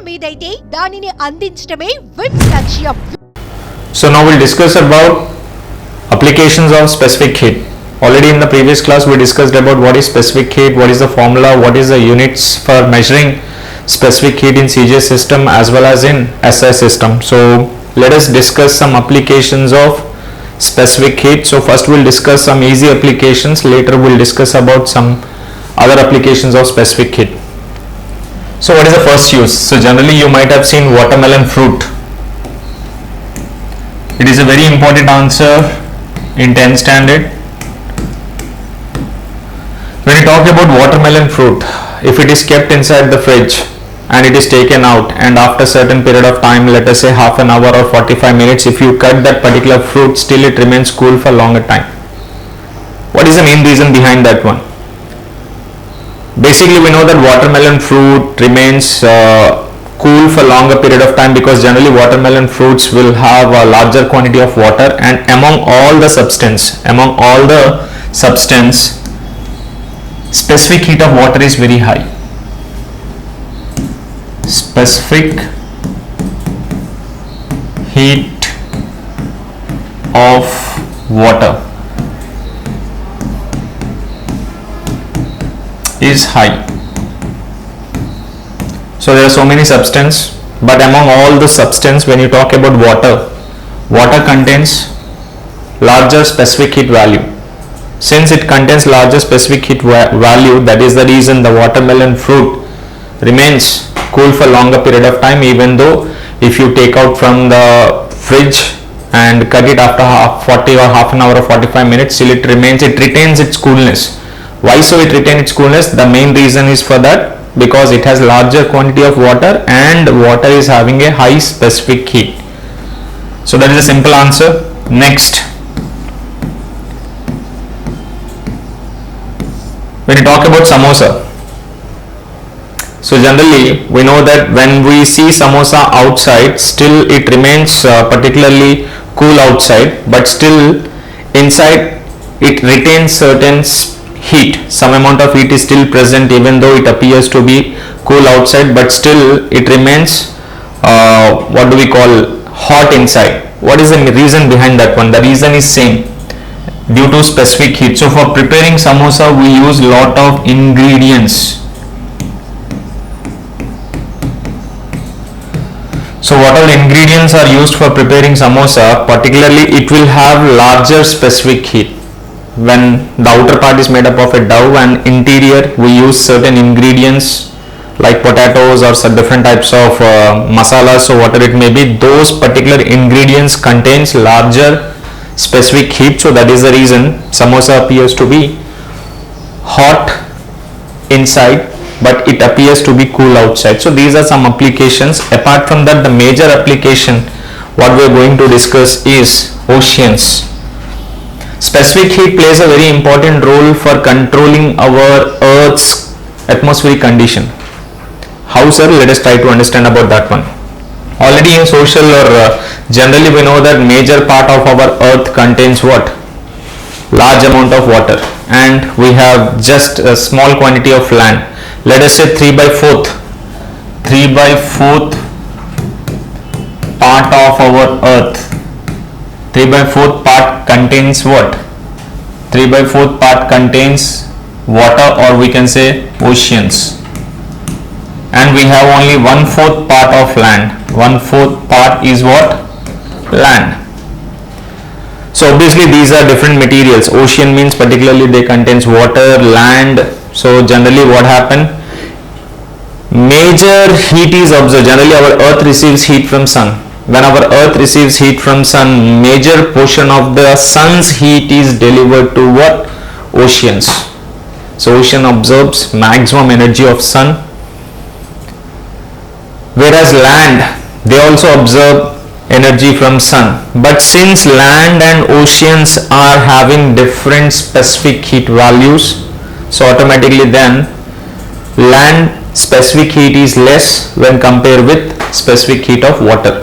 మీదైతే దానిని అందించడమే విమ్స్ లక్ష్యం. So now we'll discuss about applications of specific heat. Already in the previous class we discussed about what is specific heat, what is the formula, what is the units for measuring specific heat in CGS system as well as in SI system. So let us discuss some applications of specific heat. So first we'll discuss some easy applications, later we'll discuss about some other applications of specific heat. So what is the first use? So generally you might have seen watermelon fruit. It is a very important answer in 10th standard. When you talk about watermelon fruit, if it is kept inside the fridge and it is taken out and after certain period of time, let us say half an hour or 45 minutes, if you cut that particular fruit, still it remains cool for longer time. What is the main reason behind that one? Basically we know that watermelon fruit remains cool for longer period of time because generally watermelon fruits will have a larger quantity of water, and among all the substance, specific heat of water is very high. Specific heat of water is high. So there are so many substance, but among all the substance, when you talk about water contains larger specific heat value. Since it contains larger specific heat value, that is the reason the watermelon fruit remains cool for longer period of time, even though if you take out from the fridge and cut it after 40 or half an hour or 45 minutes, still it retains its coolness. Why so it retains its coolness? The main reason is for that because it has larger quantity of water and water is having a high specific heat. So that is a simple answer. Next, when you talk about samosa, so generally we know that when we see samosa outside, still it remains particularly cool outside, but still inside it retains certain heat. Some amount of heat is still present even though it appears to be cool outside, but still it remains hot inside. What is the reason behind that one? The reason is same, due to specific heat. So for preparing samosa we use lot of ingredients. So what all ingredients are used for preparing samosa? Particularly it will have larger specific heat. When the outer part is made up of a dough and interior we use certain ingredients like potatoes or some different types of masalas, so whatever it may be, those particular ingredients contains larger specific heat. So that is the reason samosa appears to be hot inside but it appears to be cool outside. So these are some applications. Apart from that, the major application what we are going to discuss is oceans. Specific heat plays a very important role for controlling our Earth's atmospheric condition. How, sir? Let us try to understand about that one. Already in social or generally we know that major part of our Earth contains what? Large amount of water, and we have just a small quantity of land. Let us say 3/4 part of our Earth. 3/4 part contains what? 3/4 part contains water, or we can say oceans, and we have only 1/4 part of land. 1/4 part is what? Land. So obviously these are different materials. Ocean means particularly they contains water, land. So generally what happen? Major heat is observed. Generally our Earth receives heat from sun. When our Earth receives heat from sun, major portion of the sun's heat is delivered to what? Oceans. So ocean absorbs maximum energy of sun, whereas land, they also absorb energy from sun. But since land and oceans are having different specific heat values, so automatically then land specific heat is less when compared with specific heat of water.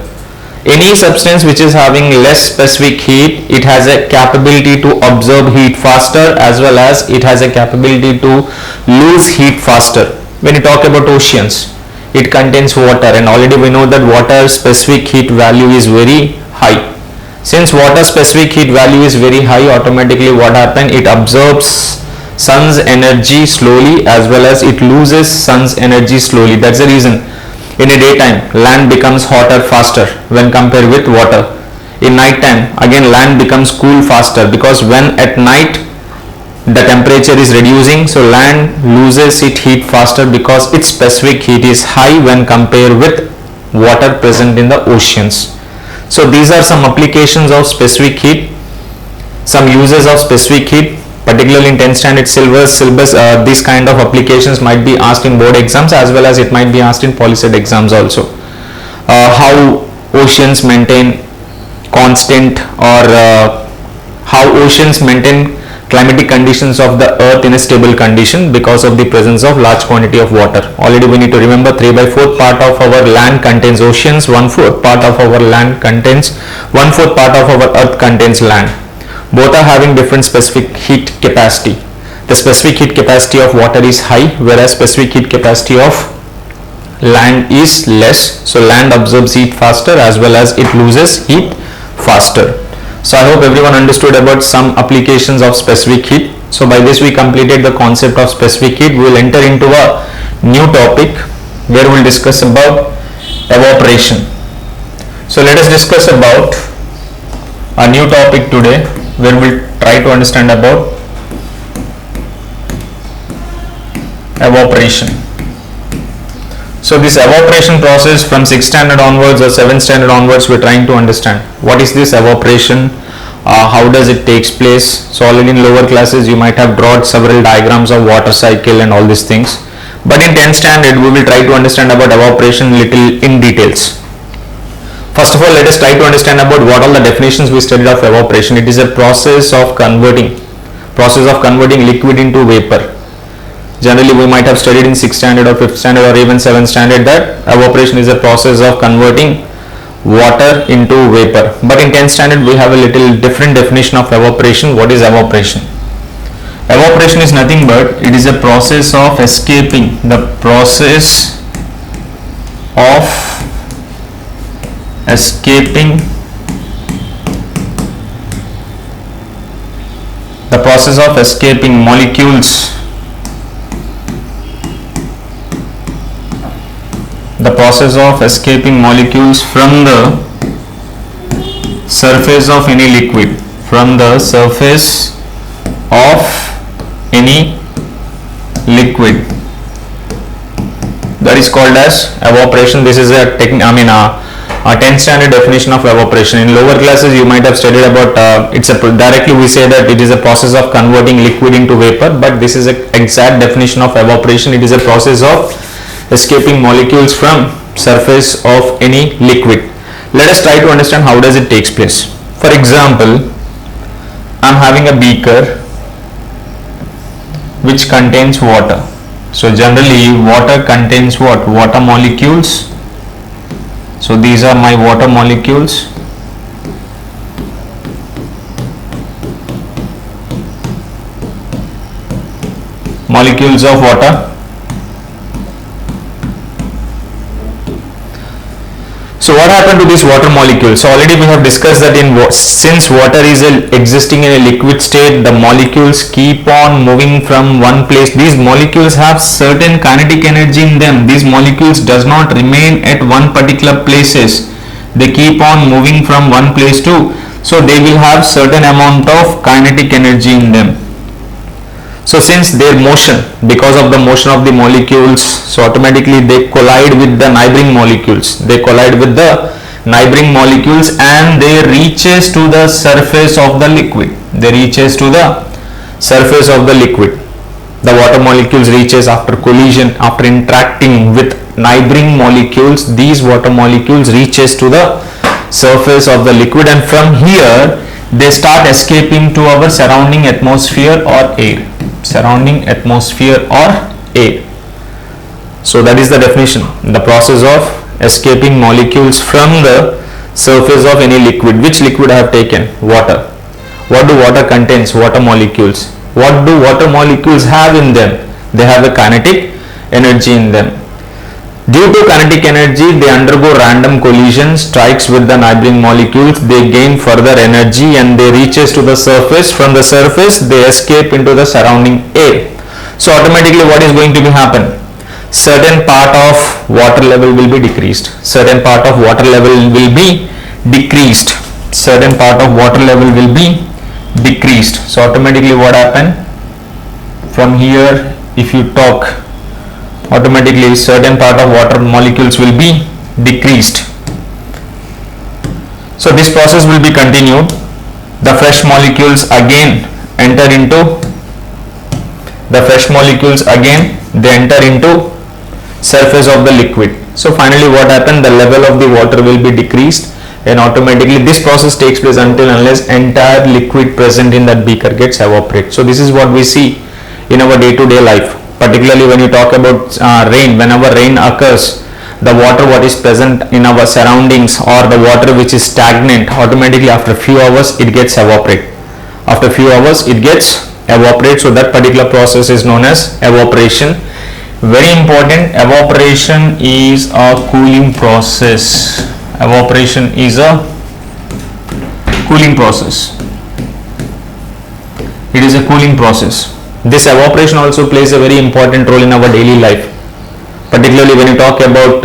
Any substance which is having less specific heat, it has a capability to absorb heat faster as well as it has a capability to lose heat faster. When you talk about oceans, it contains water, and already we know that water specific heat value is very high. Since water specific heat value is very high, automatically what happens, it absorbs sun's energy slowly as well as it loses sun's energy slowly. That's the reason in a daytime land becomes hotter faster when compared with water. In night time again land becomes cool faster, because when at night the temperature is reducing, so land loses its heat faster because its specific heat is high when compared with water present in the oceans. So these are some applications of specific heat, some uses of specific heat, particularly in 10th standard syllabus. These kind of applications might be asked in board exams as well as it might be asked in polycet exams also. How oceans maintain constant, or how oceans maintain climatic conditions of the earth in a stable condition because of the presence of large quantity of water. Already we need to remember 3/4 part of our land contains oceans, 1/4 part of our land contains, 1/4 part of our earth contains land. Both are having different specific heat capacity. The specific heat capacity of water is high, whereas specific heat capacity of land is less. So land absorbs heat faster as well as it loses heat faster. So I hope everyone understood about some applications of specific heat. So by this we completed the concept of specific heat. We will enter into a new topic where we will discuss about evaporation. So let us discuss about a new topic today where we will try to understand about evaporation. So this evaporation process from 6th standard onwards or 7th standard onwards, we are trying to understand what is this evaporation, how does it takes place. So already in lower classes you might have drawn several diagrams of water cycle and all these things, but in 10th standard we will try to understand about evaporation little in details. First of all, let us try to understand about what all the definitions we studied of evaporation. It is a process of converting liquid into vapor. Generally we might have studied in 6th standard or 5th standard or even 7th standard that evaporation is a process of converting water into vapor, but in 10th standard we have a little different definition of evaporation. What is evaporation? Evaporation is nothing but it is a process of escaping, the process of escaping molecules, the process of escaping molecules from the surface of any liquid, from the surface of any liquid, that is called as evaporation. This is a 10th standard definition of evaporation. In lower classes you might have studied about directly we say that it is a process of converting liquid into vapor, but this is an exact definition of evaporation. It is a process of escaping molecules from surface of any liquid. Let us try to understand how does it takes place. For example, I am having a beaker which contains water. So generally water contains what? Water molecules. So these are my water molecules. Molecules of water. So what happened to these water molecules? So already we have discussed that since water is existing in a liquid state, the molecules keep on moving from one place. These molecules have certain kinetic energy in them. These molecules does not remain at one particular places. They keep on moving from one place to, so they will have certain amount of kinetic energy in them. So since their motion, because of the motion of the molecules, so automatically they collide with the neighboring molecules. They collide with the neighboring molecules and they reaches to the surface of the liquid. They reaches to the surface of the liquid. The water molecules reaches after collision, after interacting with neighboring molecules. These water molecules reaches to the surface of the liquid, and from here they start escaping to our surrounding atmosphere or air. Surrounding atmosphere or air. So that is the definition, the process of escaping molecules from the surface of any liquid. Which liquid I have taken? Water. What do water contains? Water molecules. What do water molecules have in them? They have a kinetic energy in them. Due to kinetic energy, they undergo random collision, strikes with the neighboring molecules, they gain further energy and they reaches to the surface. From the surface, they escape into the surrounding air. So automatically what is going to be happen? Certain part of water level will be decreased. Certain part of water level will be decreased. Certain part of water level will be decreased. So automatically what happen? From here, if you talk, automatically certain part of water molecules will be decreased. So this process will be continued. The fresh molecules again enter into surface of the liquid. So finally what happened? The level of the water will be decreased and automatically this process takes place until unless entire liquid present in that beaker gets evaporate. So this is what we see in our day-to-day life. Particularly when you talk about rain, whenever rain occurs, the water what is present in our surroundings or the water which is stagnant, automatically after few hours it gets evaporate. After few hours it gets evaporate. So that particular process is known as evaporation. Very important, evaporation is a cooling process. Evaporation is a cooling process. It is a cooling process. This evaporation also plays a very important role in our daily life, particularly when you talk about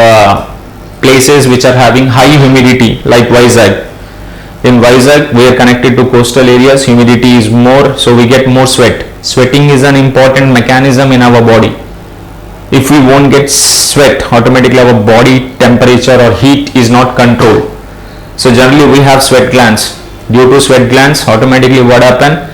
places which are having high humidity like Vizag. In Vizag, we are connected to coastal areas, humidity is more, so we get more sweat. Sweating is an important mechanism in our body. If we won't get sweat, automatically our body temperature or heat is not controlled. So generally we have sweat glands. Due to sweat glands, automatically what happen?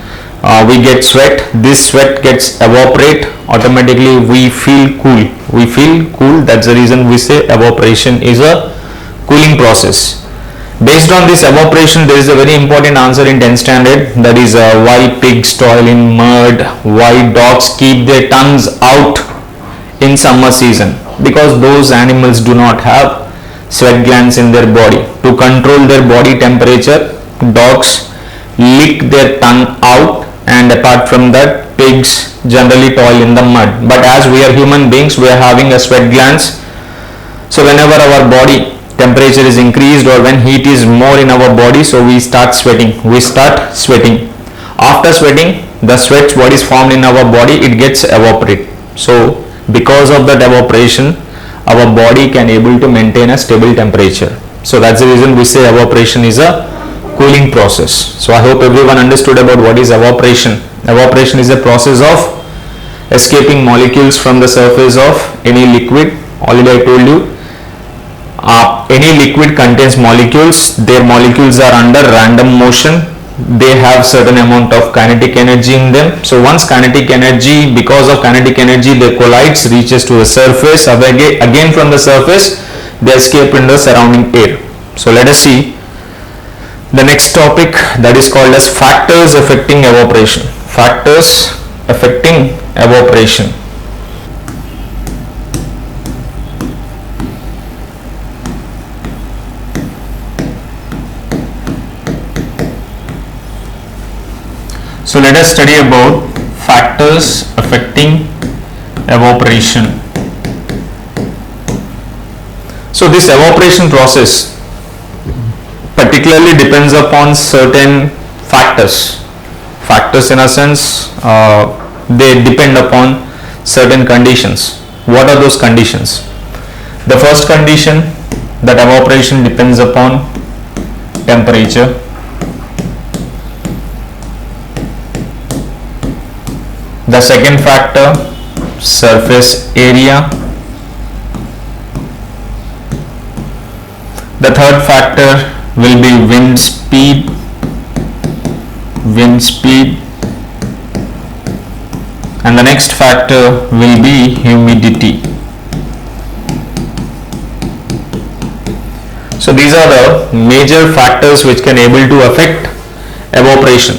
We get sweat. This sweat gets evaporate. Automatically we feel cool. That's the reason we say evaporation is a cooling process. Based on this evaporation, there is a very important answer in 10th standard, that is why pigs toil in mud, why dogs keep their tongues out in summer season. Because those animals do not have sweat glands in their body. To control their body temperature, dogs lick their tongue out, and apart from that, pigs generally toil in the mud. But as we are human beings, we are having a sweat glands. So whenever our body temperature is increased or when heat is more in our body, so we start sweating. After sweating, the sweat what is formed in our body, it gets evaporate. So because of that evaporation, our body can able to maintain a stable temperature. So that's the reason we say evaporation is a cooling process. So I hope everyone understood about what is evaporation. Evaporation is a process of escaping molecules from the surface of any liquid. Already I told you, any liquid contains molecules. Their molecules are under random motion. They have certain amount of kinetic energy in them. So once kinetic energy, because of kinetic energy, they collides, reaches to the surface. Again from the surface, they escape in the surrounding air. So let us see the next topic, that is called as factors affecting evaporation. Factors affecting evaporation. So let us study about factors affecting evaporation. So this evaporation process particularly depends upon certain factors. Factors in a sense, they depend upon certain conditions. What are those conditions? The first condition, that evaporation depends upon temperature. The second factor, surface area. The third factor will be wind speed. And the next factor will be humidity. So these are the major factors which can able to affect evaporation.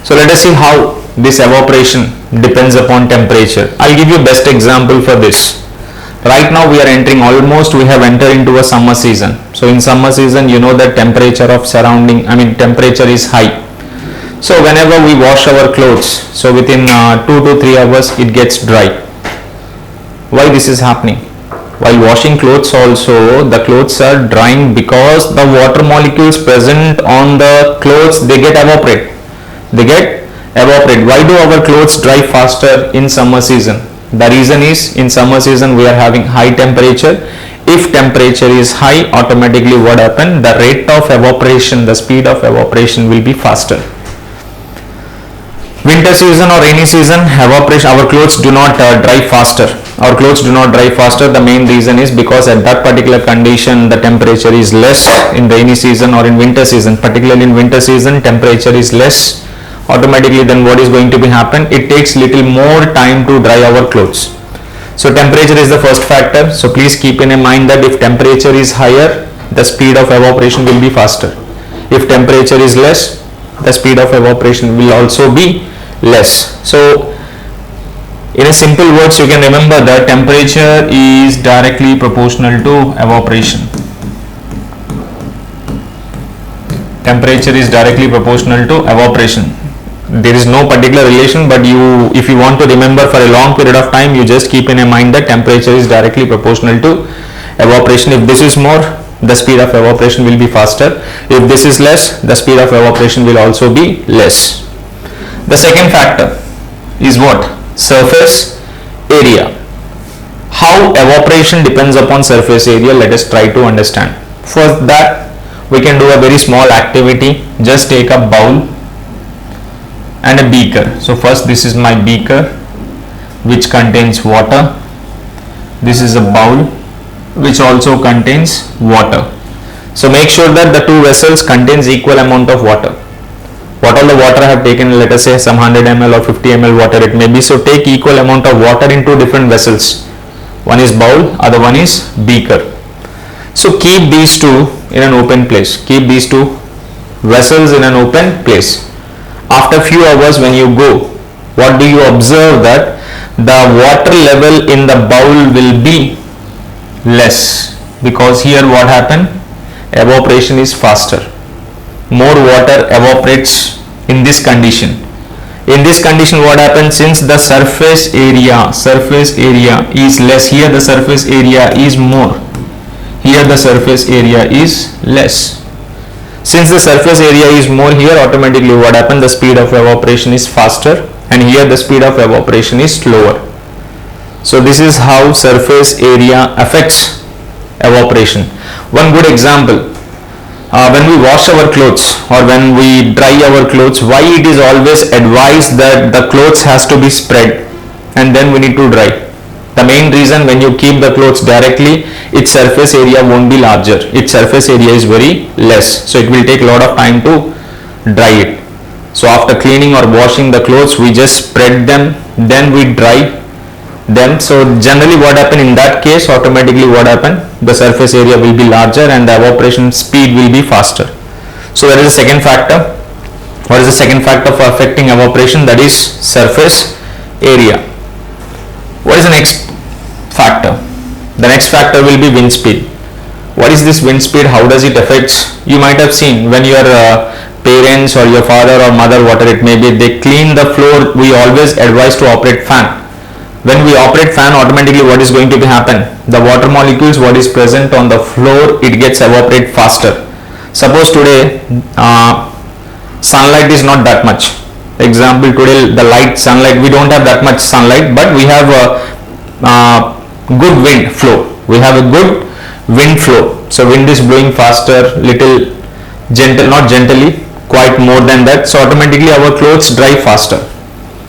So let us see how this evaporation depends upon temperature. I'll give you best example for this. Right now we have entered into a summer season. So in summer season, you know that temperature is high. So whenever we wash our clothes, so within 2 to 3 hours it gets dry. Why this is happening? While washing clothes also, the clothes are drying because the water molecules present on the clothes, they get evaporate. Why do our clothes dry faster in summer season? The reason is, in summer season we are having high temperature. If temperature is high, automatically what happen? The rate of evaporation, the speed of evaporation will be faster. Winter season or rainy season, evaporation, our clothes do not dry faster. The main reason is because at that particular condition the temperature is less in rainy season or in winter season. Particularly in winter season, temperature is less. Automatically then what is going to be happen? It takes little more time to dry our clothes. So temperature is the first factor. So please keep in mind that if temperature is higher, the speed of evaporation will be faster. If temperature is less, the speed of evaporation will also be less. So in a simple words, you can remember that temperature is directly proportional to evaporation. Temperature is directly proportional to evaporation. There is no particular relation, but if you want to remember for a long period of time, you just keep in mind that temperature is directly proportional to evaporation. If this is more, the speed of evaporation will be faster. If this is less, the speed of evaporation will also be less. The second factor is what? Surface area. How evaporation depends upon surface area, let us try to understand. For that, we can do a very small activity. Just take a bowl and a beaker. So first, this is my beaker which contains water. This is a bowl which also contains water. So make sure that the two vessels contains equal amount of water. What all the water I have taken, let us say some 100 ml or 50 ml water it may be. So take equal amount of water in two different vessels. One is bowl, other one is beaker. So keep these two in an open place. Keep these two vessels in an open place. After few hours when you go, what do you observe? That the water level in the bowl will be less, because here what happened? Evaporation is faster. More water evaporates in this condition. In this condition what happens? Since the surface area is less, here the surface area is more, here the surface area is less. Since the surface area is more, here automatically what happens? The speed of evaporation is faster, and here the speed of evaporation is slower. So this is how surface area affects evaporation. One good example, when we wash our clothes or when we dry our clothes, why it is always advised that the clothes has to be spread and then we need to dry? The main reason, when you keep the clothes directly, its surface area won't be larger, its surface area is very less, so it will take a lot of time to dry it. So after cleaning or washing the clothes, we just spread them, then we dry them. So generally what happen in that case? Automatically what happen? The surface area will be larger and the evaporation speed will be faster. So that is the second factor. What is the second factor for affecting evaporation? That is surface area. What is the next factor? The next factor will be wind speed. What is this wind speed? How does it affect? You might have seen when your parents or your father or mother, whatever it may be, they clean the floor, we always advise to operate fan. When we operate fan, automatically what is going to be happen? The water molecules what is present on the floor, it gets evaporate faster. Suppose today sunlight is not that much. Example, today the sunlight, we don't have that much sunlight, but we have a good wind flow. So wind is blowing faster, little gentle, not gently, quite more than that. So automatically our clothes dry faster.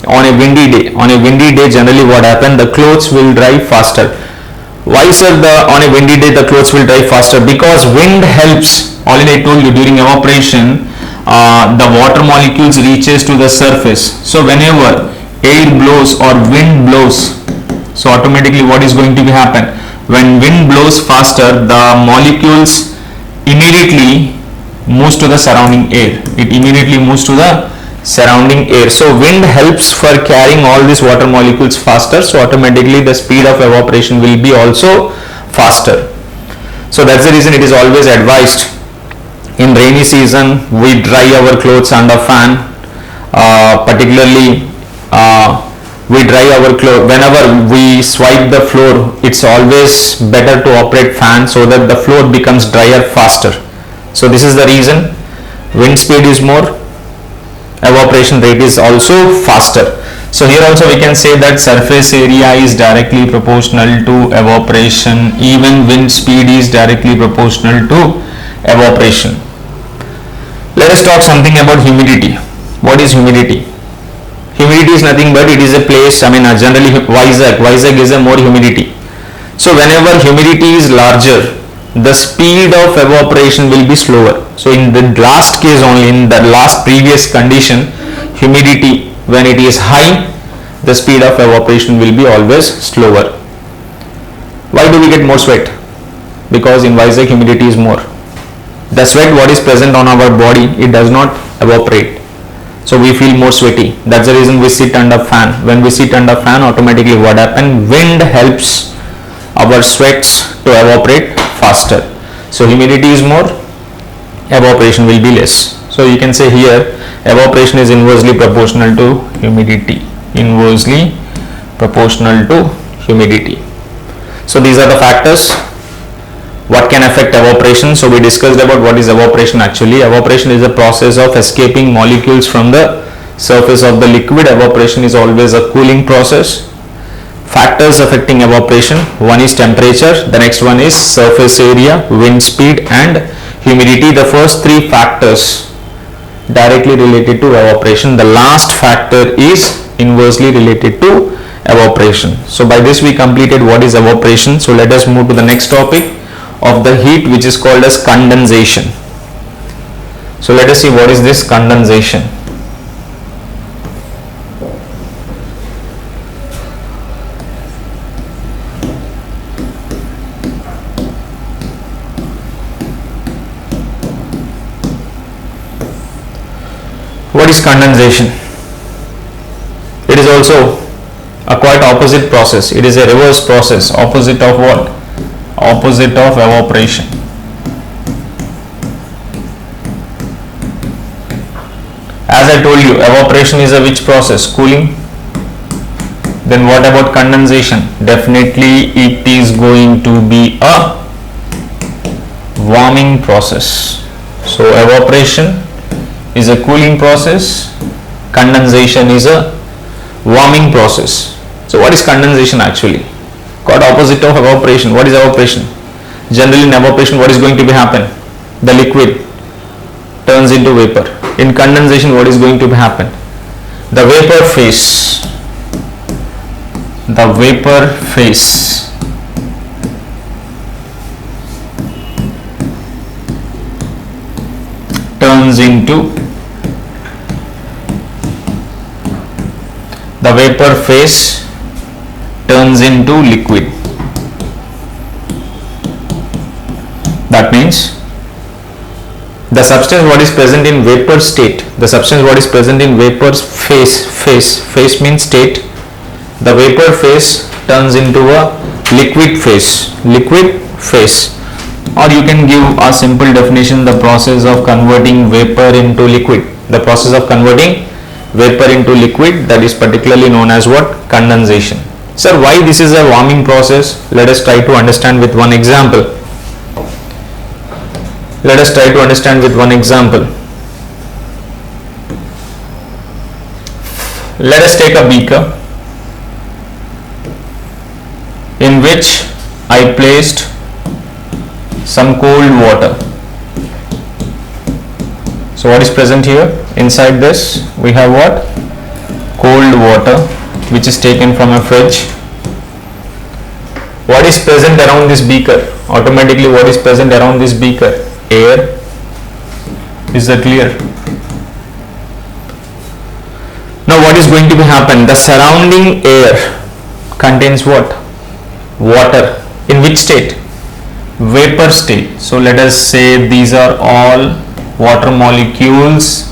On a windy day, generally what happens? The clothes will dry faster. Why, sir? On a windy day the clothes will dry faster? Because wind helps. Already I told you, during evaporation the water molecules reaches to the surface. So whenever air blows or wind blows, so automatically what is going to be happen? When wind blows faster, the molecules immediately moves to the surrounding air. So wind helps for carrying all these water molecules faster, so automatically the speed of evaporation will be also faster. So that's the reason it is always advised, in rainy season we dry our clothes under fan, particularly we dry our clothes, whenever we swipe the floor, it's always better to operate fan so that the floor becomes drier faster. So this is the reason wind speed is more, evaporation rate is also faster. So here also we can say that surface area is directly proportional to evaporation, even wind speed is directly proportional to evaporation. Let us talk something about humidity. What is humidity? Humidity is nothing but it is a place, generally Vizag is a more humidity. So whenever humidity is larger, the speed of evaporation will be slower. So in the last case only, in the last previous condition, humidity when it is high, the speed of evaporation will be always slower. Why do we get more sweat? Because in Vizag humidity is more. The sweat what is present on our body, it does not evaporate. So we feel more sweaty. That's the reason we sit under fan. When we sit under fan, automatically what happens? Wind helps our sweats to evaporate faster. So humidity is more, evaporation will be less. So you can say here evaporation is inversely proportional to humidity. Inversely proportional to humidity. So these are the factors what can affect evaporation. So we discussed about what is evaporation actually. Evaporation is a process of escaping molecules from the surface of the liquid. Evaporation is always a cooling process. Factors affecting evaporation: one is temperature, the next one is surface area, wind speed and humidity. The first three factors directly related to evaporation. The last factor is inversely related to evaporation. So by this we completed what is evaporation. So let us move to the next topic of the heat, which is called as condensation. So let us see what is this condensation. What is condensation? It is also a quite opposite process. It is a reverse process. Opposite of what? Opposite of evaporation. As I told you, evaporation is a which process? Cooling. Then what about condensation? Definitely it is going to be a warming process. So evaporation is a cooling process, condensation is a warming process. So what is condensation actually? Quite opposite of evaporation. What is evaporation? Generally in evaporation what is going to be happen? The liquid turns into vapor. In condensation what is going to happen? The vapor phase turns into liquid. That means the substance what is present in vapor state, the substance what is present in vapor phase means state, the vapor phase turns into a liquid phase. Or you can give a simple definition: the process of converting vapor into liquid. The process of converting vapor into liquid, that is particularly known as what? Condensation. Sir, why this is a warming process? Let us try to understand with one example. Let us take a beaker in which I placed some cold water. So what is present here? Inside this we have what? Cold water, which is taken from a fridge. What is present around this beaker? Automatically what is present around this beaker? Air. Is that clear? Now what is going to be happen? The surrounding air contains what? Water. In which state? Vapor state. So let us say these are all water molecules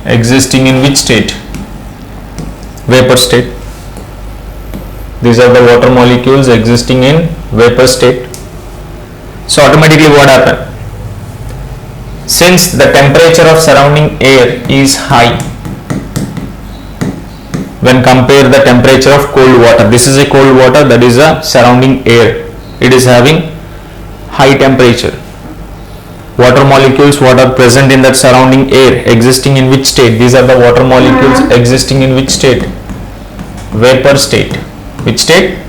existing in which state? Vapor state. These are the water molecules existing in vapor state. So automatically what happens? Since the temperature of surrounding air is high, when compare the temperature of cold water. This is a cold water, that is a surrounding air. It is having high temperature. Water molecules what are present in that surrounding air existing in which state? These are the water molecules existing in which state? Vapor state. Which state?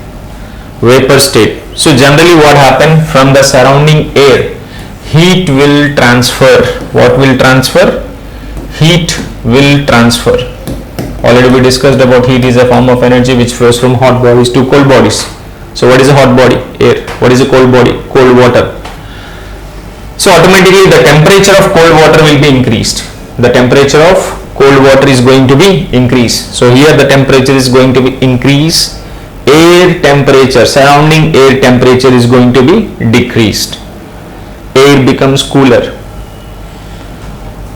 Vapor state. So generally what happen from the surrounding air? Heat will transfer. What will transfer? Heat will transfer. Already we discussed about heat is a form of energy which flows from hot bodies to cold bodies. So what is a hot body? Air. What is a cold body? Cold water. So automatically the temperature of cold water will be increased. The temperature of cold water is going to be increased. So here the temperature is going to be increased. Air temperature, surrounding air temperature is going to be decreased. Air becomes cooler.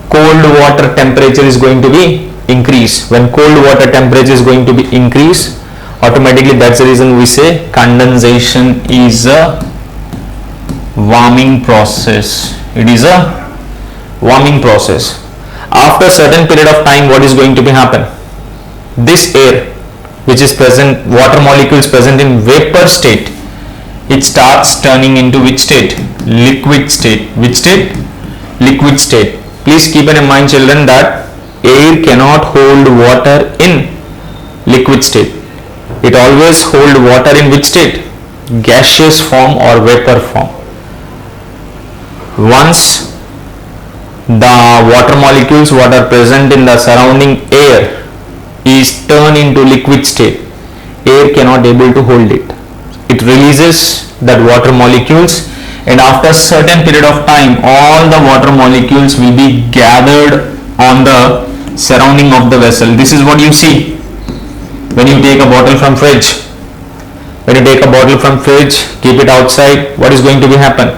Cold water temperature is going to be increased. When cold water temperature is going to be increased, automatically that's the reason we say condensation is a warming process. It is a warming process. After certain period of time, what is going to be happen? This air which is present, water molecules present in vapor state, it starts turning into which state? Liquid state. Which state? Liquid state. Please keep in mind children that air cannot hold water in liquid state. It always hold water in which state? Gaseous form or vapor form. Once the water molecules what are present in the surrounding air is turned into liquid state, air cannot able to hold it. It releases that water molecules, and after certain period of time all the water molecules will be gathered on the surrounding of the vessel. This is what you see when you take a bottle from fridge. When you take a bottle from fridge, keep it outside, what is going to be happen?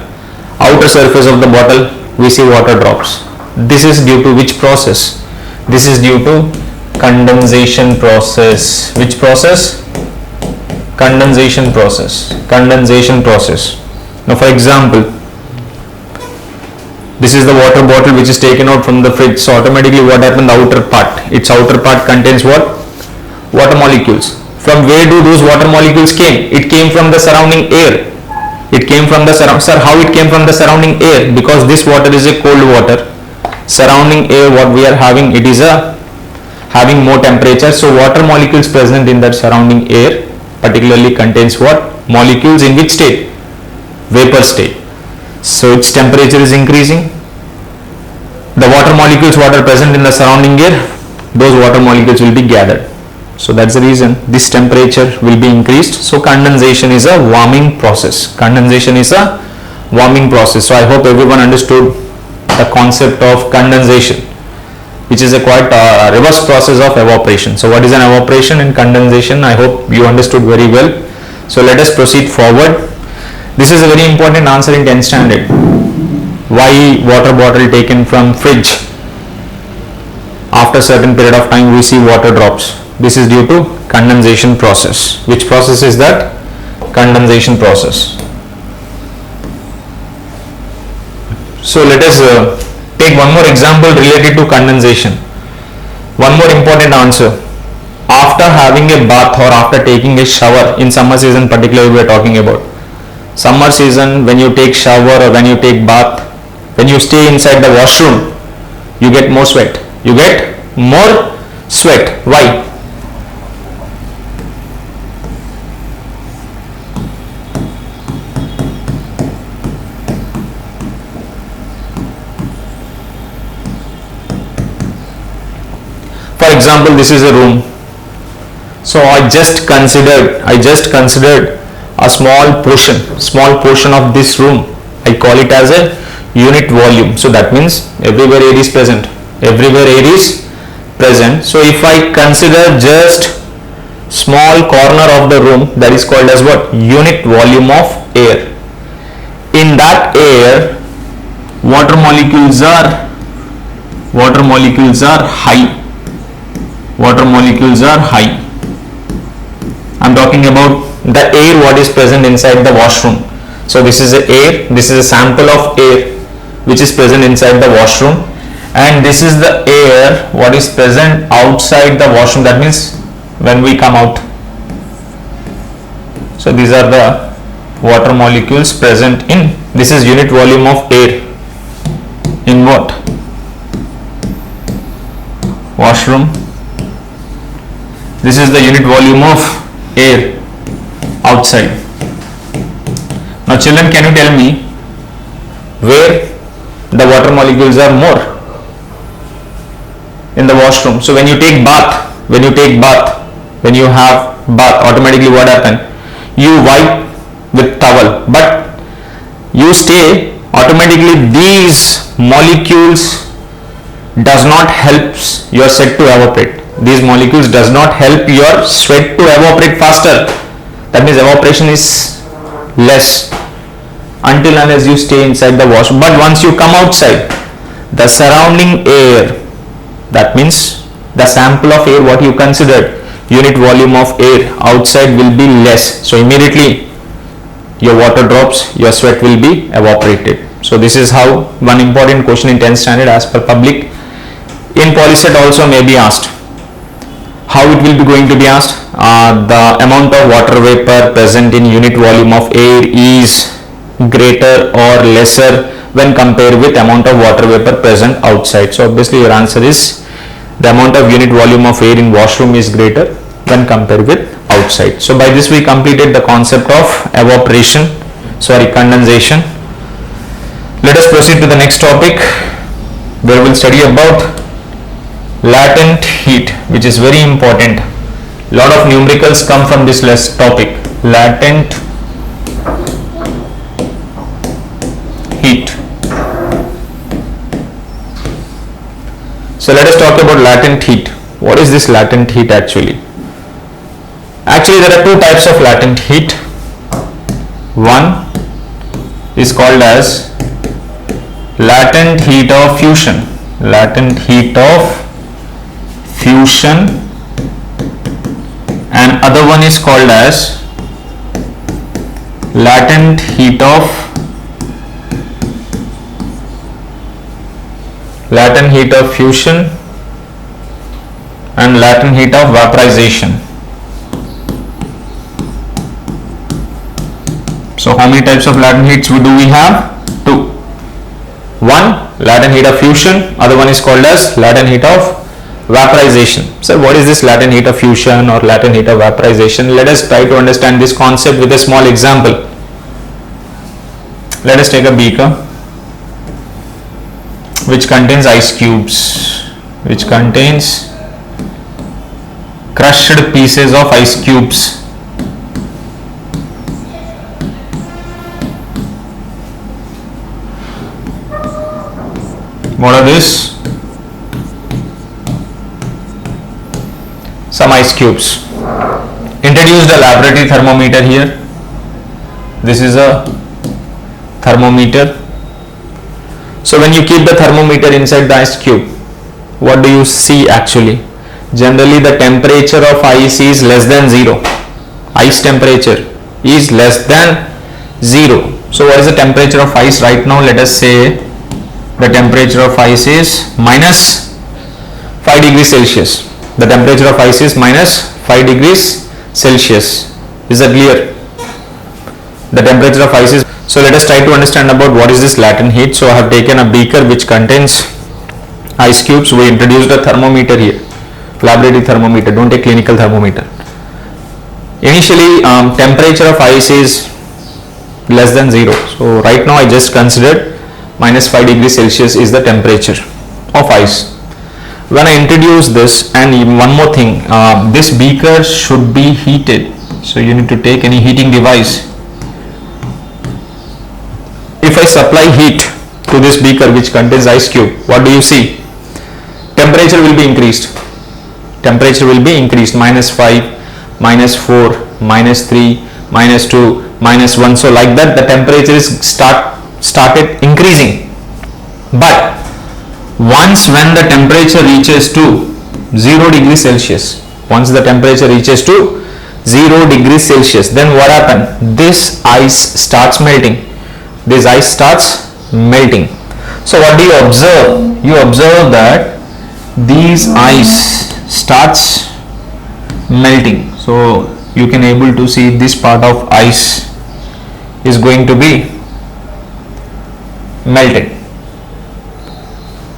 Outer surface of the bottle we see water drops. This is due to which process? This is due to condensation process. Which process? Condensation process. Condensation process. Now for example, this is the water bottle which is taken out from the fridge. So automatically what happened? The outer part. Its outer part contains what? Water molecules. From where do those water molecules came? It came from the surrounding air. It came from the surrounding. Sir, how it came from the surrounding air? Because this water is a cold water. Surrounding air what we are having, it is a having more temperature. So water molecules present in that surrounding air particularly contains what? Molecules in which state? Vapor state. So its temperature is increasing. The water molecules what are present in the surrounding air, those water molecules will be gathered. So that's the reason this temperature will be increased. So condensation is a warming process. Condensation is a warming process. So I hope everyone understood the concept of condensation, which is a quite reverse process of evaporation. So what is an evaporation and condensation? I hope you understood very well. So let us proceed forward. This is a very important answer in 10th standard. Why water bottle taken from fridge? After certain period of time we see water drops. This is due to condensation process. Which process is that? Condensation process. So let us take one more example related to condensation. One more important answer. After having a bath or after taking a shower, in summer season particularly we are talking about. Summer season, when you take shower or when you take bath, when you stay inside the washroom, you get more sweat. You get more sweat. Why? For example, this is a room. So I just considered a small portion of this room. I call it as a unit volume. So that means everywhere air is present. Everywhere air is present. So if I consider just small corner of the room, that is called as what? Unit volume of air. In that air, water molecules are high. Water molecules are high. I'm talking about the air what is present inside the washroom. So this is a air, this is a sample of air which is present inside the washroom, and this is the air what is present outside the washroom. That means when we come out. So these are the water molecules present in, this is unit volume of air in what? Washroom. This is the unit volume of air outside. Now children, can you tell me where the water molecules are more? In the washroom. So when you take bath, when you have bath, automatically what happen? You wipe with towel, but you stay, automatically these molecules does not help your sweat to evaporate. These molecules does not help your sweat to evaporate faster. That means evaporation is less until unless you stay inside the wash. But once you come outside, the surrounding air, that means the sample of air what you considered, unit volume of air outside will be less. So immediately your water drops, your sweat will be evaporated. So this is how one important question in 10th standard as per public. In Polyset also may be asked. How it will be going to be asked? The amount of water vapor present in unit volume of air is greater or lesser when compared with amount of water vapor present outside. So obviously your answer is the amount of unit volume of air in washroom is greater when compared with outside. So by this we completed the concept of condensation. Let us proceed to the next topic where we will study about latent heat, which is very important. Lot of numericals come from this topic, latent heat. So let us talk about latent heat. What is this latent heat actually? Actually there are two types of latent heat. One is called as latent heat of fusion. Latent heat of fusion, and other one is called as latent heat of fusion and latent heat of vaporization. So how many types of latent heats do we have? Two. One, latent heat of fusion, other one is called as latent heat of vaporization. So what is this latent heat of fusion or latent heat of vaporization? Let us try to understand this concept with a small example. Let us take a beaker which contains ice cubes, which contains crushed pieces of ice cubes. What are these? Some ice cubes. Introduced a laboratory thermometer here. This is a thermometer. So when you keep the thermometer inside the ice cube, what do you see actually? Generally the temperature of ice is less than 0. Ice temperature is less than 0. So what is the temperature of ice right now? Let us say the temperature of ice is minus 5 degrees Celsius. The temperature of ice is minus 5 degrees Celsius. Is that clear? The temperature of ice is. So let us try to understand about what is this latent heat. So I have taken a beaker which contains ice cubes. We introduced a thermometer here, laboratory thermometer. Don't take clinical thermometer. Initially temperature of ice is less than 0. So right now I just considered minus 5 degrees Celsius is the temperature of ice. When I introduce this, and one more thing, this beaker should be heated. So you need to take any heating device. If I supply heat to this beaker which contains ice cube, what do you see? Temperature will be increased. Temperature will be increased. Minus 5, minus 4, minus 3, minus 2, minus 1. So like that the temperature is started increasing. But once when the temperature reaches to 0 degrees Celsius, once the temperature reaches to 0 degrees Celsius, then what happens? This ice starts melting. This ice starts melting. So what do you observe? You observe that these ice starts melting. So you can able to see this part of ice is going to be melted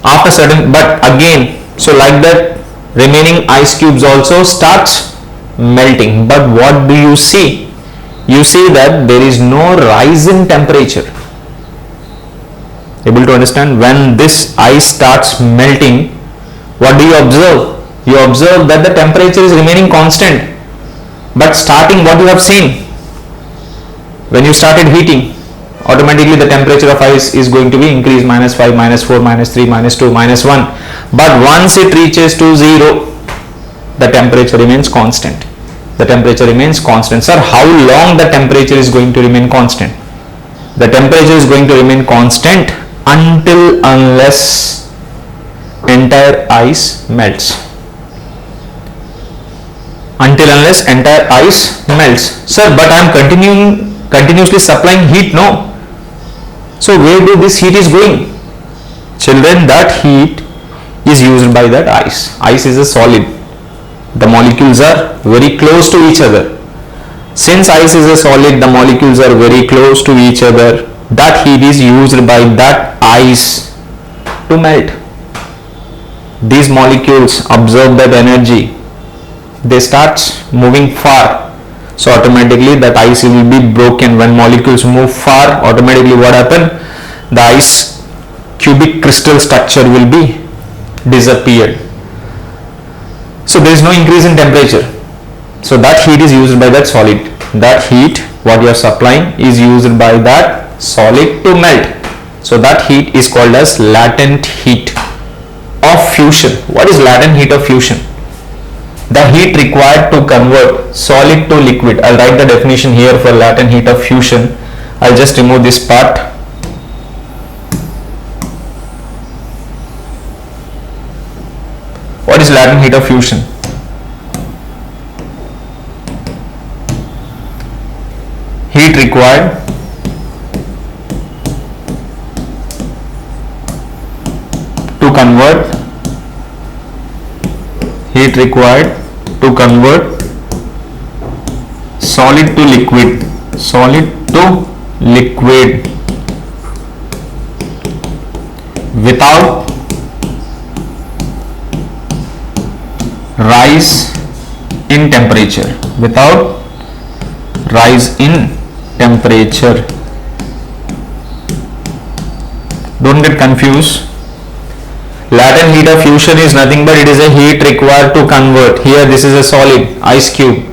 after certain, but again, so like that remaining ice cubes also starts melting. But what do you see? You see that there is no rise in temperature. Able to understand? When this ice starts melting, what do you observe? You observe that the temperature is remaining constant, but starting, what you have seen, when you started heating, automatically the temperature of ice is going to be increased, -5, -4, -3, -2, -1. But once it reaches to 0, the temperature remains constant. The temperature remains constant. Sir, how long the temperature is going to remain constant? The temperature is going to remain constant until unless entire ice melts. Until unless entire ice melts. Sir, but I am continuously supplying heat. No. So where do this heat is going? Children, that heat is used by that ice. Ice is a solid. The molecules are very close to each other. Since ice is a solid, the molecules are very close to each other. That heat is used by that ice to melt. These molecules absorb that energy. They start moving far. So automatically that ice will be broken. When molecules move far, automatically what happen? The ice cubic crystal structure will be disappeared. So there is no increase in temperature. So that heat is used by that solid. That heat, what you are supplying, is used by that solid to melt. So that heat is called as latent heat of fusion. What is latent heat of fusion? The heat required to convert solid to liquid. I'll write the definition here for latent heat of fusion. I'll just remove this part. What is latent heat of fusion? Heat required to convert solid to liquid, without rise in temperature, Don't get confused. Latent heat of fusion is nothing but it is a heat required to convert. Here this is a solid, ice cube.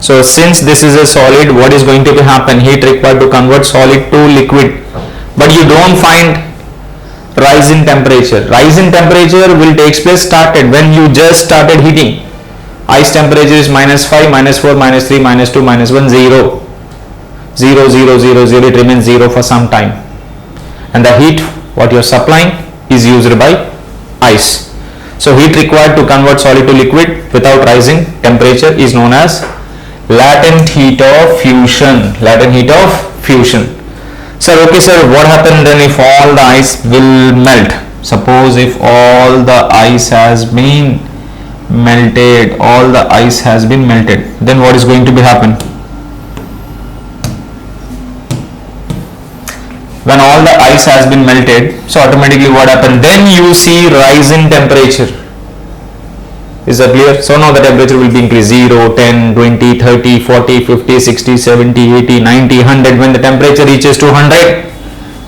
So since this is a solid, what is going to happen? Heat required to convert solid to liquid. But you don't find rise in temperature. Rise in temperature will take place started when you just started heating. Ice temperature is -5, -4, -3, -2, -1, 0. 0, 0, 0, 0. It remains 0 for some time. And the heat what you are supplying is used by ice. So heat required to convert solid to liquid without rising temperature is known as latent heat of fusion. Sir, okay sir, what happens then if all the ice will melt? Suppose if all the ice has been melted, then what is going to be happen? When all the ice has been melted, so automatically what happens? Then you see rise in temperature. Is that clear? So now the temperature will be increased 0, 10, 20, 30, 40, 50, 60, 70, 80, 90, 100. When the temperature reaches to 100,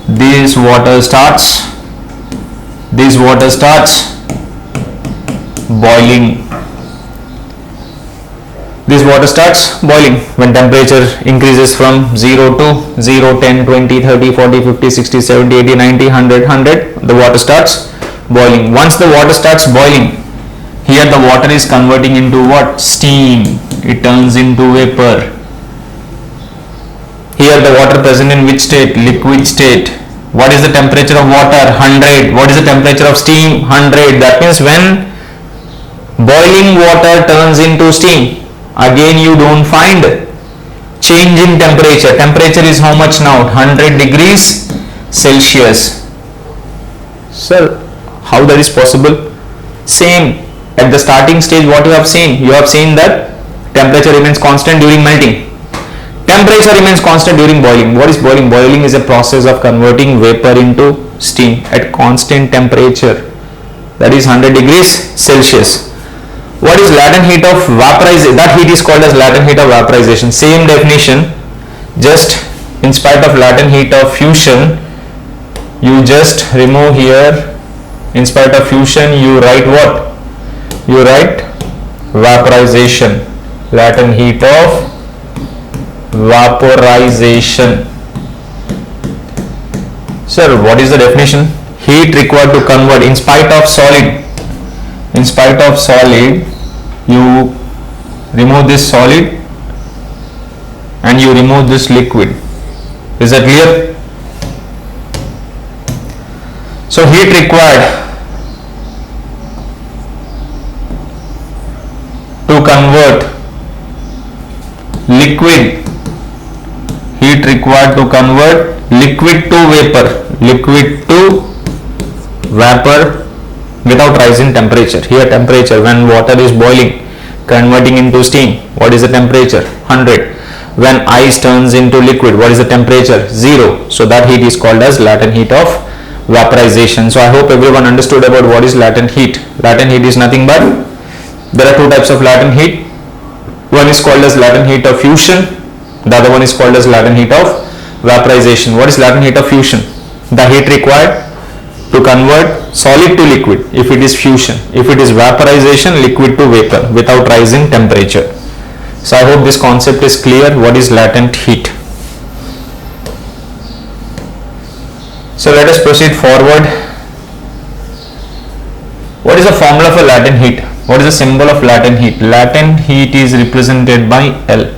this water starts boiling. This water starts boiling when temperature increases from 0 to 0, 10, 20, 30, 40, 50, 60, 70, 80, 90, 100, the water starts boiling. Once the water starts boiling, here the water is converting into what? Steam. It turns into vapor. Here the water present in which state? Liquid state. What is the temperature of water? 100. What is the temperature of steam? 100. That means when boiling water turns into steam, again you don't find change in temperature. Temperature is how much now? 100 degrees Celsius. Sir, how that is possible? Same. At the starting stage, what you have seen? You have seen that temperature remains constant during melting. Temperature remains constant during boiling. What is boiling? Boiling is a process of converting vapor into steam at constant temperature, that is 100 degrees Celsius. What is latent heat of vaporization? That heat is called as latent heat of vaporization. Same definition, just in spite of latent heat of fusion, you just remove here, in spite of fusion you write what? You write vaporization, latent heat of vaporization. Sir, what is the definition? Heat required to convert in spite of solid. In spite of solid, you remove this solid and you remove this liquid. Is that clear? So heat required to convert liquid, heat required to convert liquid to vapor without rising temperature. Here temperature, when water is boiling, converting into steam, what is the temperature? 100. When ice turns into liquid, what is the temperature? 0. So that heat is called as latent heat of vaporization. So I hope everyone understood about what is latent heat. Latent heat is nothing but, there are two types of latent heat. One is called as latent heat of fusion, the other one is called as latent heat of vaporization. What is latent heat of fusion? The heat required to convert solid to liquid if it is fusion. If it is vaporization, liquid to vapor without rising temperature. So I hope this concept is clear. What is latent heat? So let us proceed forward. What is the formula for latent heat? What is the symbol of latent heat? Latent heat is represented by L.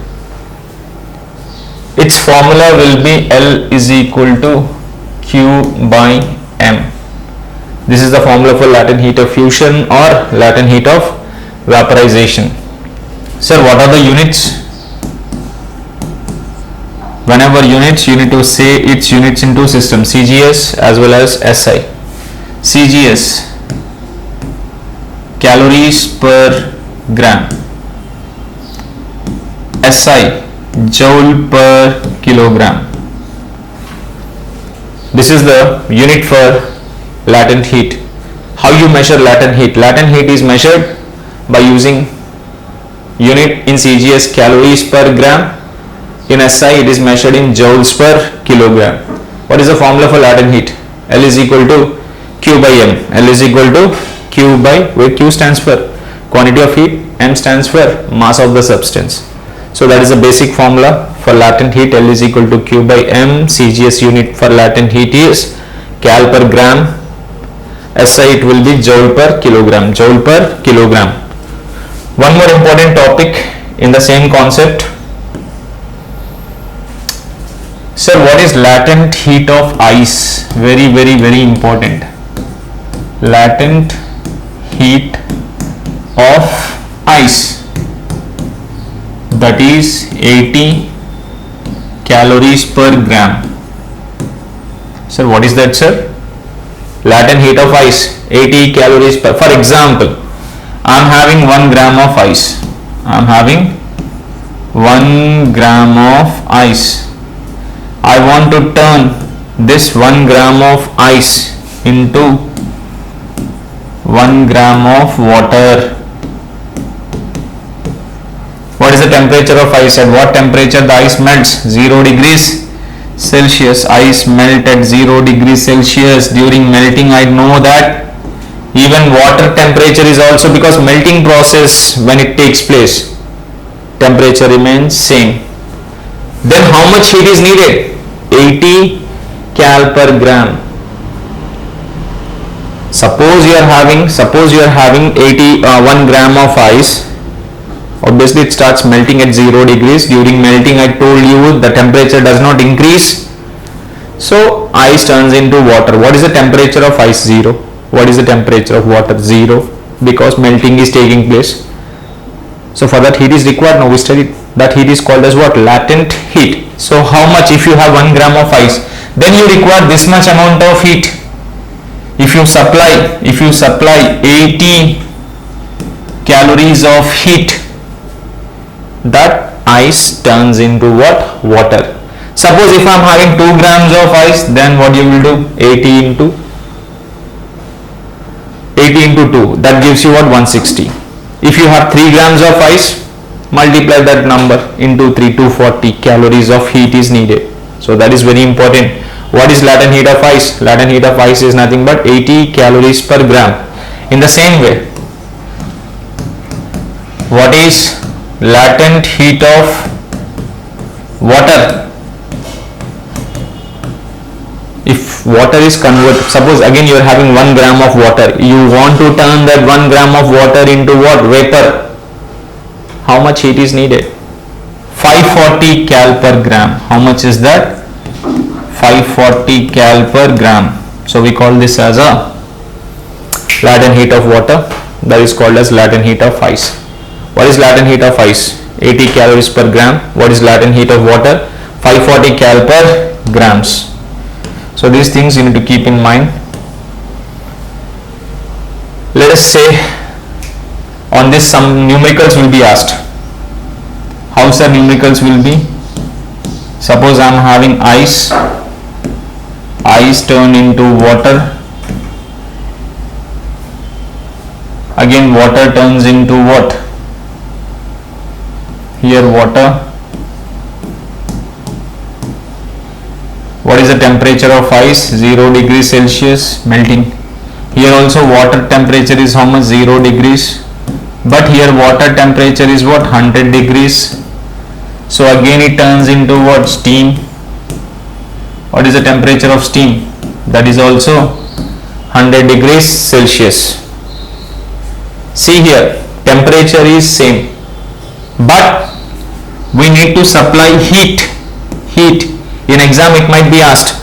Its formula will be L is equal to Q by M. This is the formula for latent heat of fusion or latent heat of vaporization. Sir, what are the units? Whenever units, you need to say its units in two systems, CGS as well as SI. CGS, calories per gram. SI, joule per kilogram. This is the unit for latent heat. How you measure latent heat? Latent heat is measured by using unit in CGS, calories per gram. In SI, it is measured in joules per kilogram. What is the formula for latent heat? L is equal to Q by M. L is equal to Q by, where Q stands for quantity of heat, M stands for mass of the substance. So that is the basic formula for latent heat. L is equal to Q by M. CGS unit for latent heat is cal per gram. SI, it will be joule per kilogram. Joule per kilogram. One more important topic in the same concept. Sir, what is latent heat of ice? Very important. Latent heat of ice, that is 80 calories per gram. Sir, what is that, sir? Latent heat of ice, 80 calories per. For example, I am having 1 gram of ice. I am having 1 gram of ice. I want to turn this 1 gram of ice into 1 gram of water. What is the temperature of ice? At what temperature the ice melts? 0 degrees Celsius. Ice melt at 0 degrees Celsius. During melting, I know that even water temperature is also, because melting process, when it takes place, temperature remains same. Then how much heat is needed? 80 cal per gram. Suppose you are having 1 gram of ice. Obviously it starts melting at 0 degrees. During melting, I told you the temperature does not increase. So ice turns into water. What is the temperature of ice? 0. What is the temperature of water? 0, because melting is taking place. So for that heat is required. Now we studied that heat is called as what? Latent heat. So how much? If you have 1 gram of ice, then you require this much amount of heat. If you supply 80 calories of heat that ice turns into what? Water. Suppose if I am having 2 grams of ice, then what you will do? 80 into 2, that gives you what? 160. If you have 3 grams of ice, multiply that number into 3, 240 calories of heat is needed. So that is very important. What is latent heat of ice? Latent heat of ice is nothing but 80 calories per gram. In the same way, what is latent heat of water? If water is converted, suppose again you are having 1 gram of water, you want to turn that 1 gram of water into what? Vapor. How much heat is needed? 540 cal per gram. How much is that? 540 cal per gram. So we call this as a latent heat of water. That is called as latent heat of ice. What is latent heat of ice? 80 calories per gram. What is latent heat of water? 540 cal per grams. So these things you need to keep in mind. Let us say on this some numericals will be asked. How sir numericals will be? Suppose I am having ice turn into water, again water turns into what? Here water. What is the temperature of ice? 0 degrees Celsius, melting. Here also water temperature is how much? 0 degrees. But here water temperature is what? 100 degrees. So again it turns into what? Steam. What is the temperature of steam? That is also 100 degrees Celsius. See here, temperature is same, but we need to supply heat. In exam it might be asked.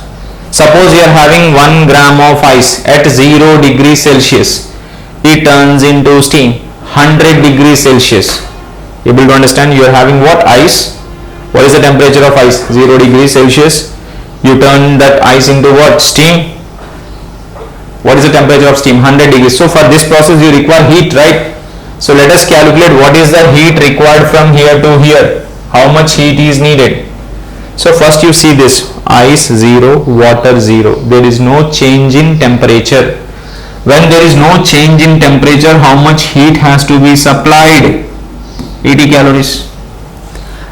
Suppose you are having 1 gram of ice at 0 degrees Celsius. It turns into steam. 100 degrees Celsius. Able to understand? You are having what? Ice. What is the temperature of ice? 0 degrees Celsius. You turn that ice into what? Steam. What is the temperature of steam? 100 degrees. So for this process you require heat, right? So let us calculate what is the heat required from here to here. How much heat is needed? So first you see this, ice 0, water 0. There is no change in temperature. When there is no change in temperature, how much heat has to be supplied? 80 calories.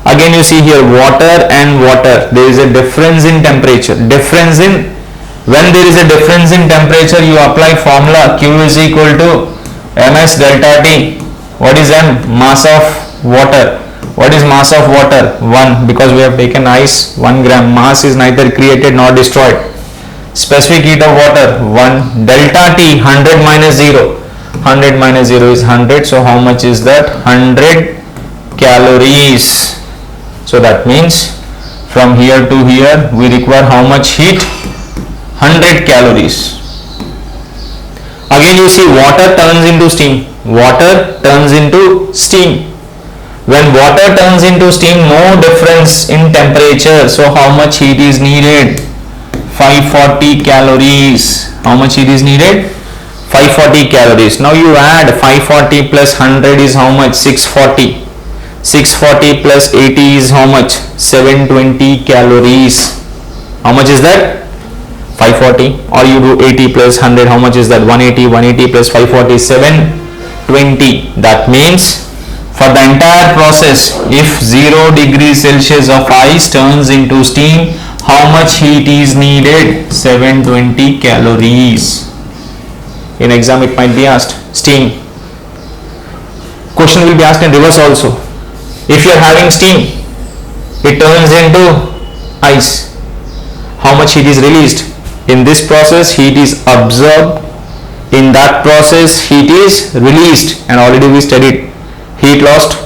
Again you see here water and water. There is a difference in temperature. When there is a difference in temperature, you apply formula Q is equal to ms delta T. What is m? Mass of water. What is mass of water? 1, because we have taken ice 1 gram. Mass is neither created nor destroyed. Specific heat of water 1. Delta T 100 minus 0. 100 minus 0 is 100. So how much is that? 100 calories. So that means from here to here we require how much heat? 100 calories. Again you see water turns into steam. Water turns into steam. When water turns into steam, no difference in temperature. So how much heat is needed? 540 calories. How much heat is needed? 540 calories. Now you add 540 plus 100 is how much? 640. 640 plus 80 is how much? 720 calories. How much is that? 540. Or you do 80 plus 100. How much is that? 180. 180 plus 540 is 720. That means for the entire process, if 0 degrees Celsius of ice turns into steam, how much heat is needed? 720 calories. In exam it might be asked. Steam. Question will be asked in reverse also. If you are having steam, it turns into ice. How much heat is released? In this process, heat is absorbed. In that process, heat is released, and already we studied. Heat lost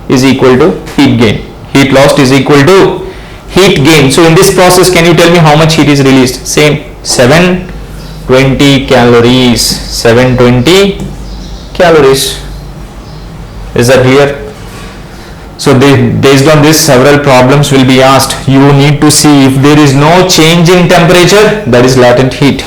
is equal to heat gain. Heat lost is equal to heat gain. So in this process, can you tell me how much heat is released? Same, 720 calories. 720 calories. Is that clear? So based on this, several problems will be asked. You need to see if there is no change in temperature, that is latent heat.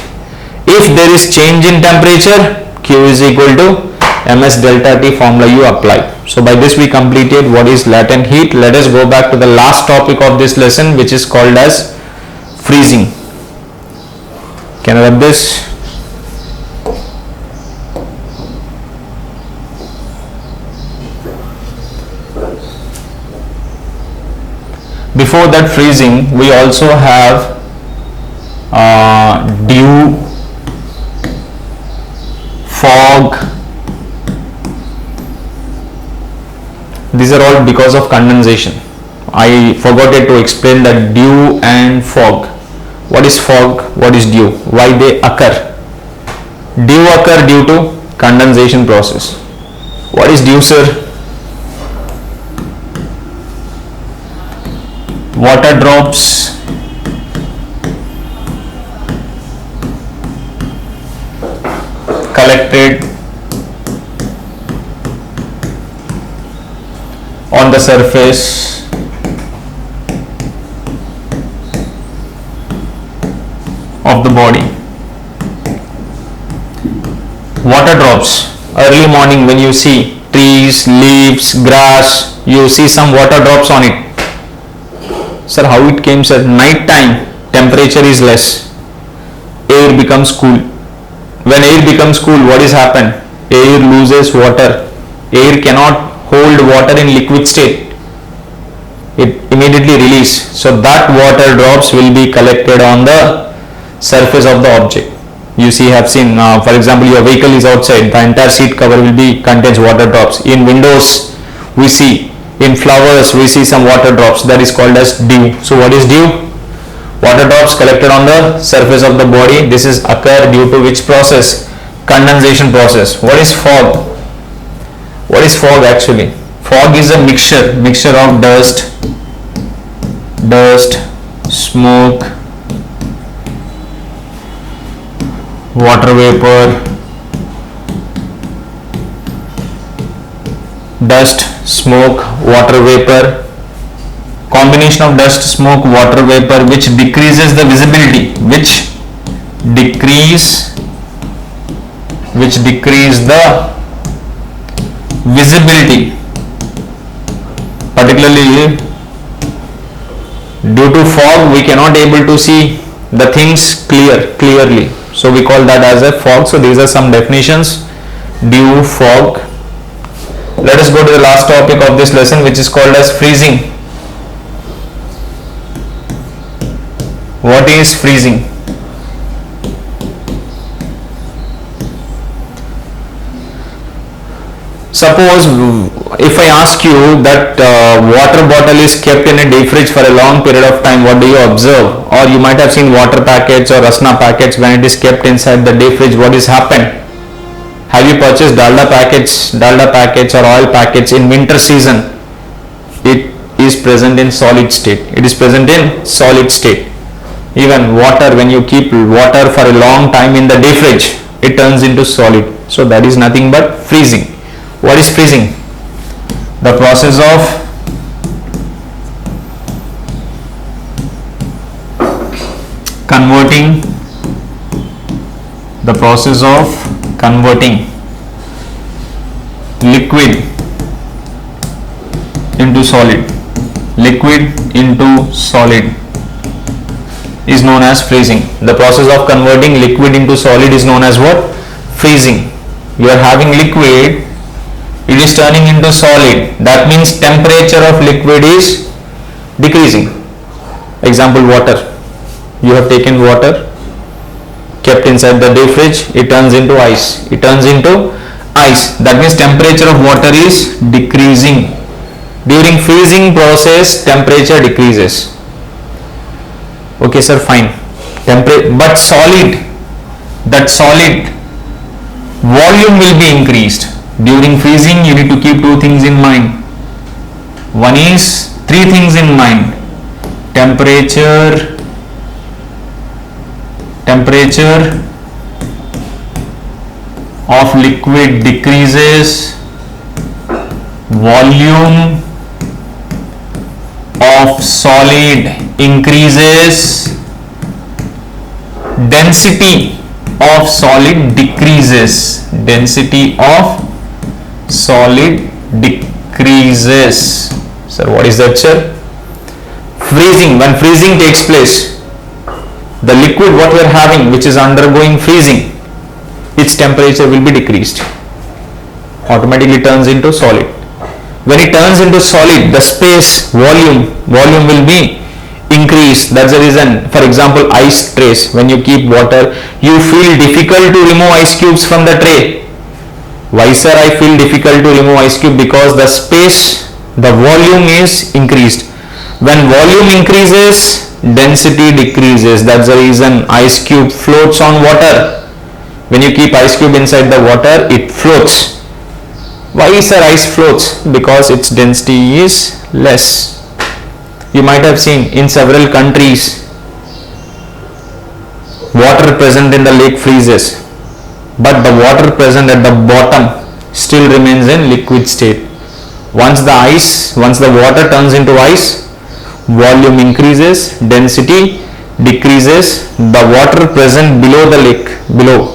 If there is change in temperature, Q is equal to ms delta T formula you apply. So by this we completed what is latent heat. Let us go back to the last topic of this lesson, which is called as freezing. Can I rub this? Before that freezing, we also have dew, fog. These are all because of condensation. I forgot to explain that dew and fog. What is fog? What is dew? Why they occur? Dew occur due to condensation process. What is dew, sir? Water drops collected on the surface of the body. Water drops. Early morning when you see trees, leaves, grass, you see some water drops on it. Sir, how it came, sir? Night time, temperature is less, air becomes cool. When air becomes cool, what is happened? Air loses water. Air cannot hold water in liquid state. It immediately release. So that water drops will be collected on the surface of the object. You see, have seen, for example, your vehicle is outside, the entire seat cover will be contains water drops. In windows, we see. In flowers, we see some water drops. That is called as dew. So what is dew? Water drops collected on the surface of the body. This is occur due to which process? Condensation process. What is fog? What is fog actually? Fog is a mixture of dust, smoke, water vapor, dust, smoke, water vapor, combination of dust, smoke, water vapor, which decreases the visibility, which decrease the visibility, particularly due to fog we cannot able to see the things clearly, so we call that as a fog. So these are some definitions: dew, fog. Let us go to the last topic of this lesson, which is called as freezing. What is freezing? Suppose if I ask you that water bottle is kept in a deep fridge for a long period of time, what do you observe? Or you might have seen water packets or rasna packets, when it is kept inside the deep fridge, what is happened? Have you purchased dalda packets or oil packets in winter season? It is present in solid state. Even water, when you keep water for a long time in the deep fridge, it turns into solid. So that is nothing but freezing. What is freezing? The process of converting liquid into solid is known as freezing. The process of converting liquid into solid is known as what? Freezing. You are having liquid, it is turning into solid. That means temperature of liquid is decreasing. Example, water. You have taken water, kept inside the deep fridge, it turns into ice. That means temperature of water is decreasing. During freezing process, temperature decreases. Okay, sir, fine. But that solid volume will be increased. During freezing, you need to keep three things in mind. Temperature of liquid decreases, volume of solid increases, density of solid decreases. solid decreases. Sir, what is that, sir? Freezing. When freezing takes place, the liquid what we are having, which is undergoing freezing, its temperature will be decreased, automatically turns into solid. When it turns into solid, the space volume will be increased. That's the reason, for example, ice trays, when you keep water, you feel difficult to remove ice cubes from the tray. Why, sir, I feel difficult to remove ice cube? Because the space, the volume is increased. When volume increases, density decreases. That's the reason ice cube floats on water. When you keep ice cube inside the water, it floats. Why, sir, ice floats? Because its density is less. You might have seen in several countries, water present in the lake freezes, but the water present at the bottom still remains in liquid state. Once the water turns into ice, volume increases, density decreases, the water present below the lake, below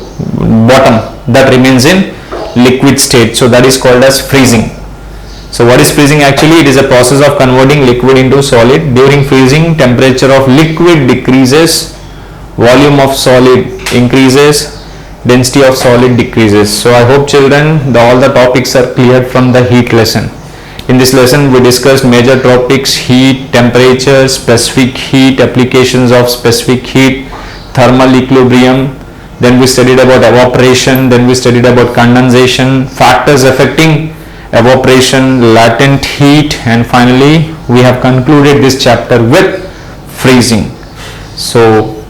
bottom, that remains in liquid state. So that is called as freezing. So what is freezing? Actually, it is a process of converting liquid into solid. During freezing, temperature of liquid decreases, volume of solid increases, density of solid decreases. So I hope, children, all the topics are cleared from the heat lesson. In this lesson, we discussed major topics: heat, temperature, specific heat, applications of specific heat, thermal equilibrium. Then we studied about evaporation. Then we studied about condensation, factors affecting evaporation, latent heat, and finally we have concluded this chapter with freezing. So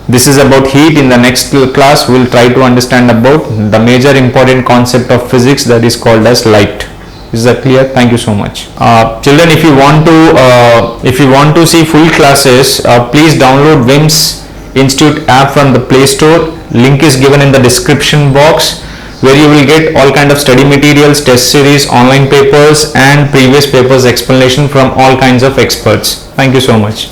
this is about heat. In the next class, we will try to understand about the major important concept of physics, that is called as light. Is that clear? Thank you so much. Children, if you want to see full classes, please download WIMS Institute app from the Play Store. Link is given in the description box, where you will get all kind of study materials, test series, online papers and previous papers explanation from all kinds of experts. Thank you so much.